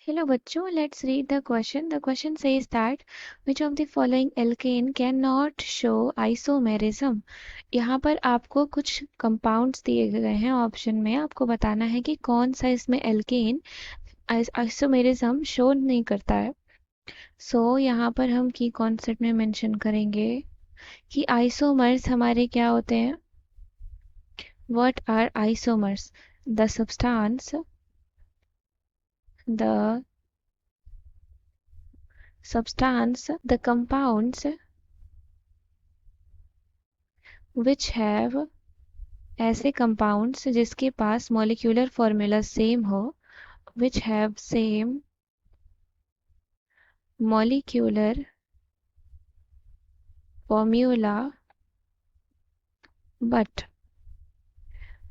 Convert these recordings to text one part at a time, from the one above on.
Hello बच्चों, let's read the question. The question says that which of the following alkane cannot show isomerism? यहाँ पर आपको कुछ compounds दिए गए हैं ऑप्शन में, आपको बताना है कि कौन सा इसमें एल्केन आइसोमेरिज्म शो नहीं करता है। यहाँ पर हम की कॉन्सेप्ट में मेंशन करेंगे कि आइसोमर्स हमारे क्या होते हैं। What are isomers? The substance, the compounds which have ऐसे कंपाउंड्स जिसके पास मॉलिक्यूलर फॉर्मूला सेम हो, which have same molecular formula but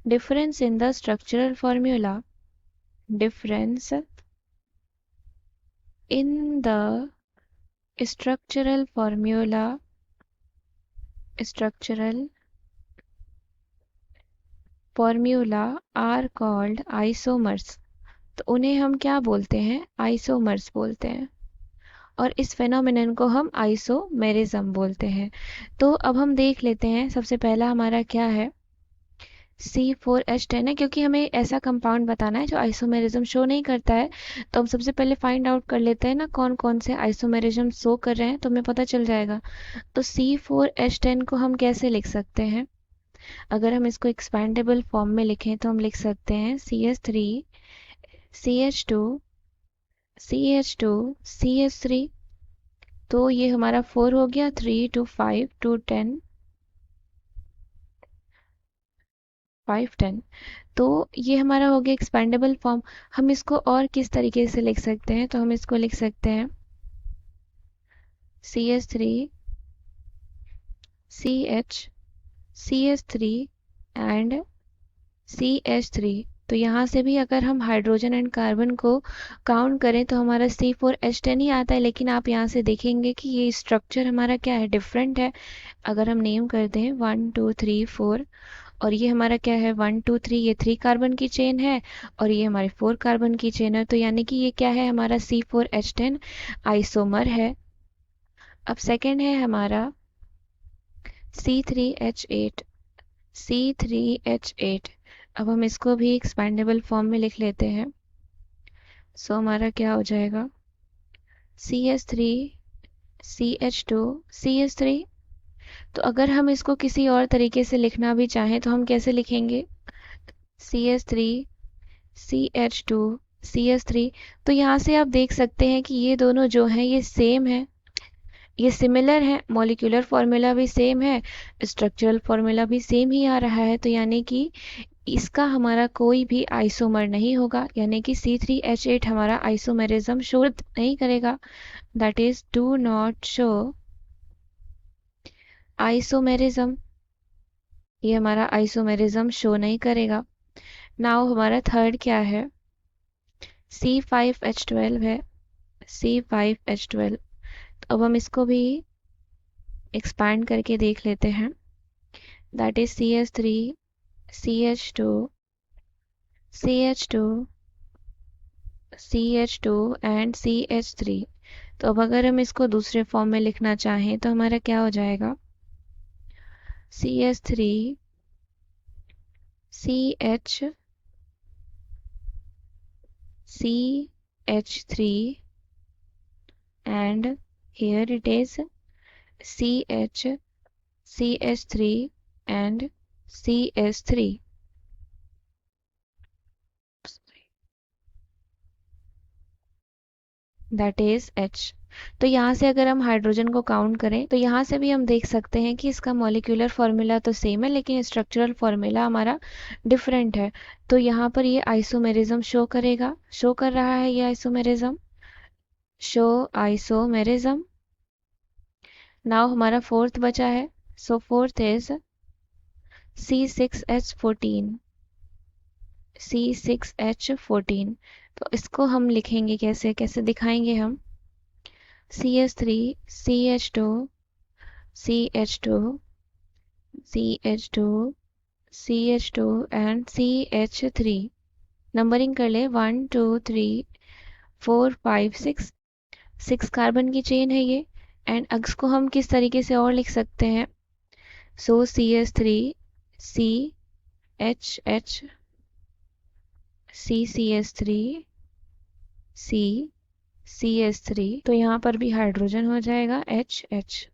difference in the structural formula, difference in the structural formula are called isomers। तो उन्हें हम क्या बोलते हैं? Isomers बोलते हैं और इस फेनोमेनन को हम आइसोमेरिज्म बोलते हैं। तो अब हम देख लेते हैं, सबसे पहला हमारा क्या है, C4H10 है, क्योंकि हमें ऐसा कंपाउंड बताना है जो आइसोमेरिज्म शो नहीं करता है। तो हम सबसे पहले फाइंड आउट कर लेते हैं ना कौन कौन से आइसोमेरिज्म शो कर रहे हैं, तो हमें पता चल जाएगा। तो C4H10 को हम कैसे लिख सकते हैं? अगर हम इसको एक्सपैंडेबल फॉर्म में लिखें तो हम लिख सकते हैं CH3 CH2 CH2 CH3। तो ये हमारा 4 हो गया, 3 to 5 to 10 5 10। तो ये हमारा हो गया एक्सपैंडेबल फॉर्म। हम इसको और किस तरीके से लिख सकते हैं? तो हम इसको लिख सकते हैं CH3 CH CH3 and CH3। तो यहाँ से भी अगर हम हाइड्रोजन एंड कार्बन को काउंट करें तो हमारा C4H10 ही आता है, लेकिन आप यहाँ से देखेंगे कि ये स्ट्रक्चर हमारा क्या है, डिफरेंट है। अगर हम नेम करते हैं 1 2 3 4 और ये हमारा क्या है 1 2 3, ये 3 कार्बन की चेन है और ये हमारी 4 कार्बन की चेन है। तो यानी कि ये क्या है, हमारा C4H10 आइसोमर है। अब सेकंड है हमारा C3H8 C3H8। अब हम इसको भी एक्सपैंडेबल फॉर्म में लिख लेते हैं। हमारा क्या हो जाएगा CH3 CH2 CH3। तो अगर हम इसको किसी और तरीके से लिखना भी चाहें तो हम कैसे लिखेंगे? CH3 CH2 CH3। तो यहाँ से आप देख सकते हैं कि ये दोनों जो हैं ये सेम है, ये सिमिलर है, मॉलिक्यूलर फॉर्मूला भी सेम है, स्ट्रक्चरल फॉर्मूला भी सेम ही आ रहा है। तो यानी कि इसका हमारा कोई भी आइसोमर नहीं होगा, यानी कि C3H8 हमारा आइसोमेरिज्म शो नहीं करेगा। That is do not show isomerism, ये हमारा आइसोमेरिज्म शो नहीं करेगा। नाउ हमारा थर्ड क्या है, C5H12 है, C5H12। तो अब हम इसको भी एक्सपैंड करके देख लेते हैं। That is CH3 CH2 CH2 CH2 and CH3। तो अब अगर हम इसको दूसरे फॉर्म में लिखना चाहें तो हमारा क्या हो जाएगा CH3 CH3 and here it is CH3 and CH3। That is H। तो यहाँ से अगर हम हाइड्रोजन को काउंट करें तो यहाँ से भी हम देख सकते हैं कि इसका मॉलिक्यूलर फॉर्मूला तो सेम है लेकिन स्ट्रक्चरल फॉर्मूला हमारा डिफरेंट है। तो यहाँ पर ये आइसोमेरिज्म शो करेगा, शो कर रहा है ये आइसोमेरिज्म, शो आइसोमेरिज्म। नाउ हमारा फोर्थ बचा है, सो फोर्थ इज C6H14 C6H14। तो इसको हम लिखेंगे कैसे, कैसे दिखाएंगे हम? CH3 CH2 CH2 CH2 CH2 and CH3। Numbering कर ले 1 2 3 4 5 6 6 कार्बन की चेन है ये। एंड अग्स को हम किस तरीके से और लिख सकते हैं? सो CH3 CH CCH3 CCH3, तो यहाँ पर भी हाइड्रोजन हो जाएगा HH।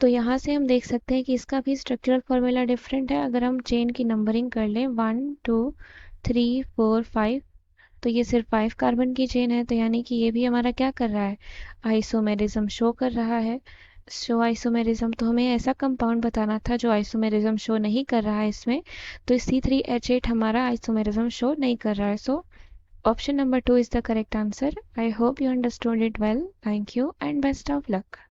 तो यहाँ से हम देख सकते हैं कि इसका भी स्ट्रक्चरल फॉर्मूला डिफरेंट है। अगर हम चेन की नंबरिंग कर लें 1 2 3 4 5, तो ये सिर्फ 5 कार्बन की चेन है, तो यानी कि ये भी हमारा क्या कर रहा है? आइसोमेरिज्म शो कर रहा है। शो आइसोमेरिज्म, तो हमें ऐसा कंपाउंड बताना था जो आइसोमेरिज्म शो नहीं कर रहा है इसमें। तो C3H8 हमारा आइसोमेरिज्म शो नहीं कर रहा है। So option number 2 is the correct answer. I hope you understood it well. Thank you and best of luck.